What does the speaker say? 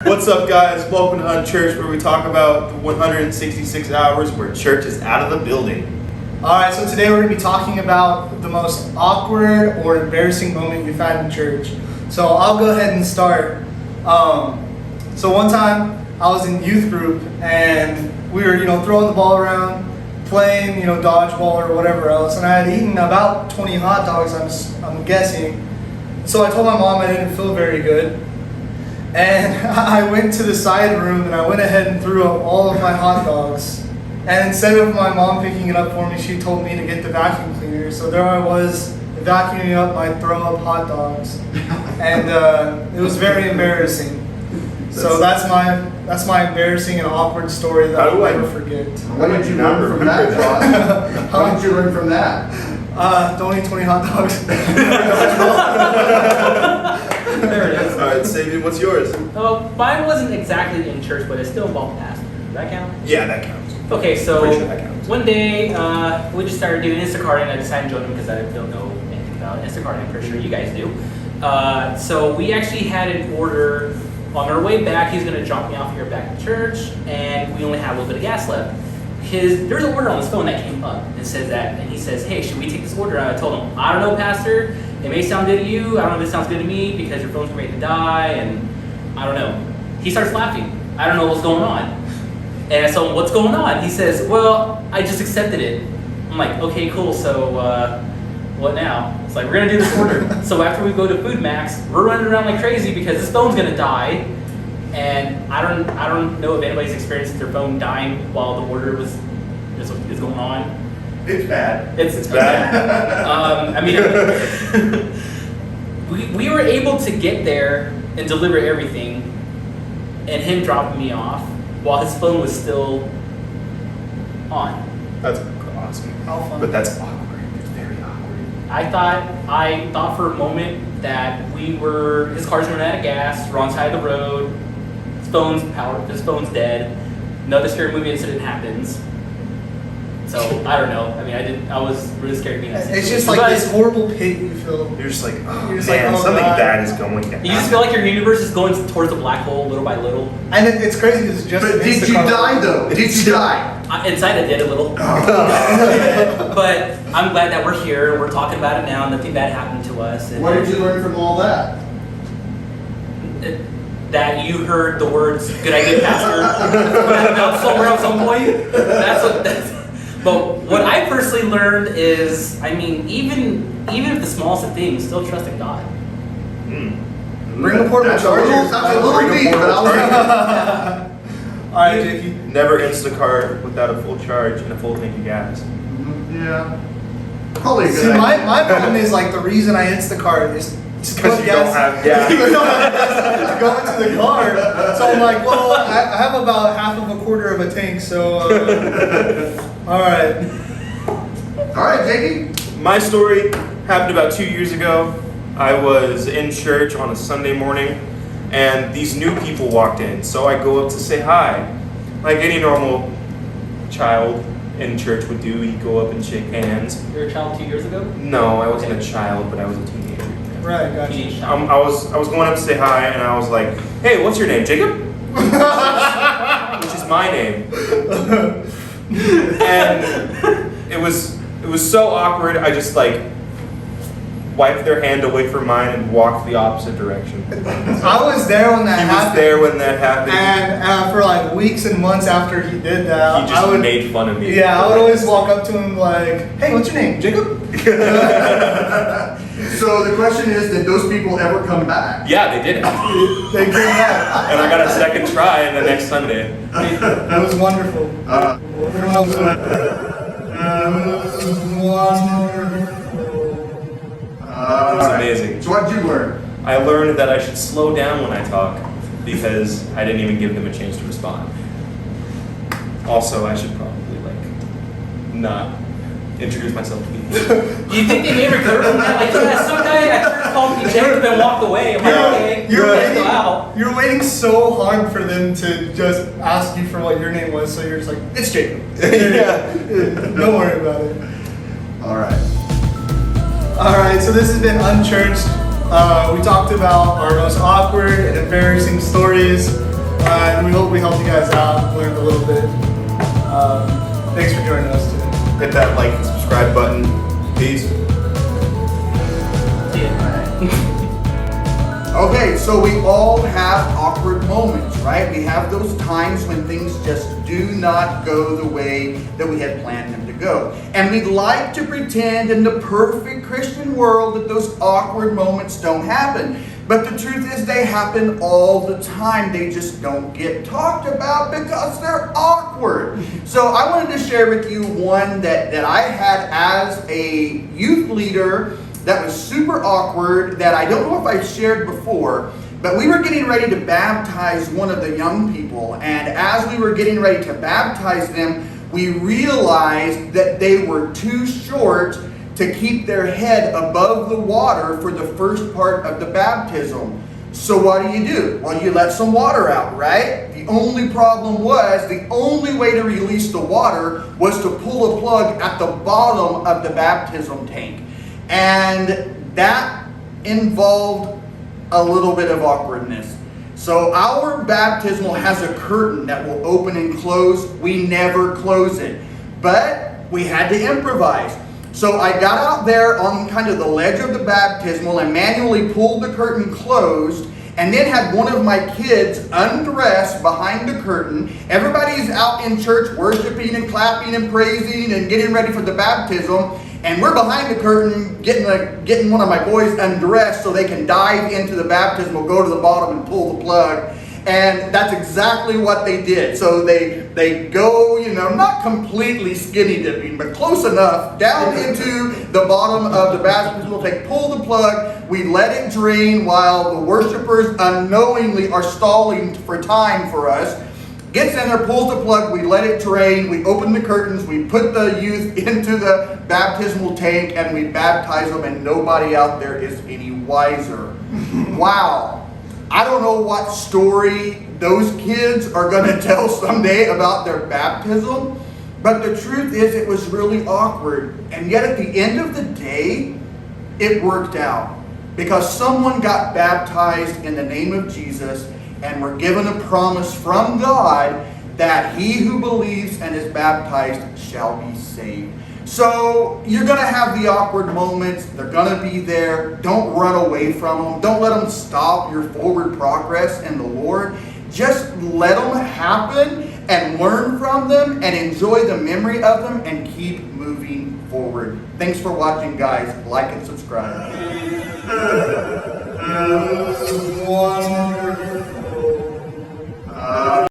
What's up, guys? Welcome to Unchurched, where we talk about the 166 hours where church is out of the building. Alright, so today we're going to be talking about the most awkward or embarrassing moment you've had in church. So I'll go ahead and start. So one time I was in youth group and we were, throwing the ball around, playing, dodgeball or whatever else. And I had eaten about 20 hot dogs, I'm guessing. So I told my mom I didn't feel very good. And I went to the side room and I went ahead and threw up all of my hot dogs. And instead of my mom picking it up for me, she told me to get the vacuum cleaner. So there I was, vacuuming up my throw up hot dogs. And it was very embarrassing. So that's my embarrassing and awkward story that I'll never forget. What did you learn from that, Josh? What did you learn from that? Don't eat 20 hot dogs. There it is. Alright, Sabian, what's yours? Mine wasn't exactly in church, but it still involved pastor. Does that count? Yeah, that counts. Okay, so Pretty sure that counts. one day we just started doing Instacart, and I decided to join them because I don't know anything about Instacart. I'm pretty sure you guys do. So we actually had an order on our way back. He's going to drop me off here back to church, and we only had a little bit of gas left. There's an order on his phone that came up and says that, and he says, "Hey, should we take this order?" And I told him, "I don't know, Pastor. It may sound good to you. I don't know if it sounds good to me because your phone's ready to die, and I don't know." He starts laughing. I don't know what's going on. And I told him, "What's going on?" He says, "Well, I just accepted it." I'm like, "Okay, cool. So what now?" It's like, "We're gonna do this order." So after we go to Food Max, we're running around like crazy because this phone's gonna die. And I don't know if anybody's experienced their phone dying while the order is going on. It's bad. It's bad. we were able to get there and deliver everything, and him dropping me off while his phone was still on. That's awesome. How fun. But that's awkward. It's very awkward. I thought for a moment that his car's running out of gas, wrong side of the road, his phone's dead, another scary movie incident happens. So I don't know. I was really scared being in that It's situation. just like this horrible pit you feel. You're just like, oh, You're just man, like, oh, something God. bad is going down. You just feel like your universe is going towards the black hole little by little. And it's crazy because it's just But an did you Instacart. die though? Did you die? Inside I did a little. But I'm glad that we're here and we're talking about it now. Nothing bad happened to us. And What did you learn from all that? that you heard the words "good idea, Pastor" out somewhere at some point. But what I personally learned is, even if the smallest of things, still trust in God. Bring the portable That's charger. a little deep, but I'll Alright, Jakey. Never Instacart without a full charge and a full tank of gas. Yeah. Probably a good See, idea. my problem is like the reason I Instacart is to Because put you don't gas have gas. to go into the car. So I'm like, well, I have about half of a quarter of a tank, so alright. Alright, Jakey. My story happened about 2 years ago. I was in church on a Sunday morning, and these new people walked in. So I go up to say hi, like any normal child in church would do. You go up and shake hands. You were a child 2 years ago. No, I wasn't a child, but I was a teenager. Right, gotcha. Teenage I child. was going up to say hi, and I was like, "Hey, what's your name, Jacob?" Which is my name. And it was so awkward. I just wiped their hand away from mine and walked the opposite direction. I was there when that He was happened. there when that happened. And for like weeks and months after he did that, He just I would made fun of me. Yeah, I would always walk up to him like, "Hey, what's your name, Jacob?" So the question is, did those people ever come back? Yeah, they did it. They came back. And I got a second try the next Sunday. It was wonderful. It was amazing. So what did you learn? I learned that I should slow down when I talk because I didn't even give them a chance to respond. Also, I should probably not introduce myself to people. Do you think they may recover from that? Like, yeah, some guy at church called me Jacob and walked away. I'm like, okay, let's go out. You're waiting so hard for them to just ask you for what your name was, so you're just like, "It's Jacob." Yeah. Don't worry about it. Alright. Alright, so this has been Unchurched. We talked about our most awkward and embarrassing stories. And we hope we helped you guys out, learned a little bit. Thanks for joining us today. Hit that like and subscribe button. Peace. See ya. Okay, so we all have awkward moments, right? We have those times when things just do not go the way that we had planned them to go. And we'd like to pretend in the perfect Christian world that those awkward moments don't happen. But the truth is they happen all the time. They just don't get talked about because they're awkward. So I wanted to share with you one that I had as a youth leader that was super awkward, that I don't know if I've shared before, but we were getting ready to baptize one of the young people. And as we were getting ready to baptize them, we realized that they were too short to keep their head above the water for the first part of the baptism. So what do? Well, you let some water out, right? The only problem was, the only way to release the water was to pull a plug at the bottom of the baptism tank. And that involved a little bit of awkwardness. So our baptismal has a curtain that will open and close. We never close it, but we had to improvise. So I got out there on kind of the ledge of the baptismal and manually pulled the curtain closed, and then had one of my kids undress behind the curtain. Everybody's out in church worshiping and clapping and praising and getting ready for the baptism. And we're behind the curtain getting one of my boys undressed so they can dive into the baptismal, go to the bottom and pull the plug. And that's exactly what they did. So they go, not completely skinny dipping, but close enough, down into the bottom of the baptismal tank, pull the plug, we let it drain while the worshipers unknowingly are stalling for time for us. Gets in there, pulls the plug, we let it drain, we open the curtains, we put the youth into the baptismal tank, and we baptize them, and nobody out there is any wiser. Wow. I don't know what story those kids are going to tell someday about their baptism, but the truth is it was really awkward. And yet at the end of the day, it worked out because someone got baptized in the name of Jesus and were given a promise from God that he who believes and is baptized shall be saved. So you're going to have the awkward moments. They're going to be there. Don't run away from them. Don't let them stop your forward progress in the Lord. Just let them happen and learn from them and enjoy the memory of them and keep moving forward. Thanks for watching, guys. Like and subscribe. One more.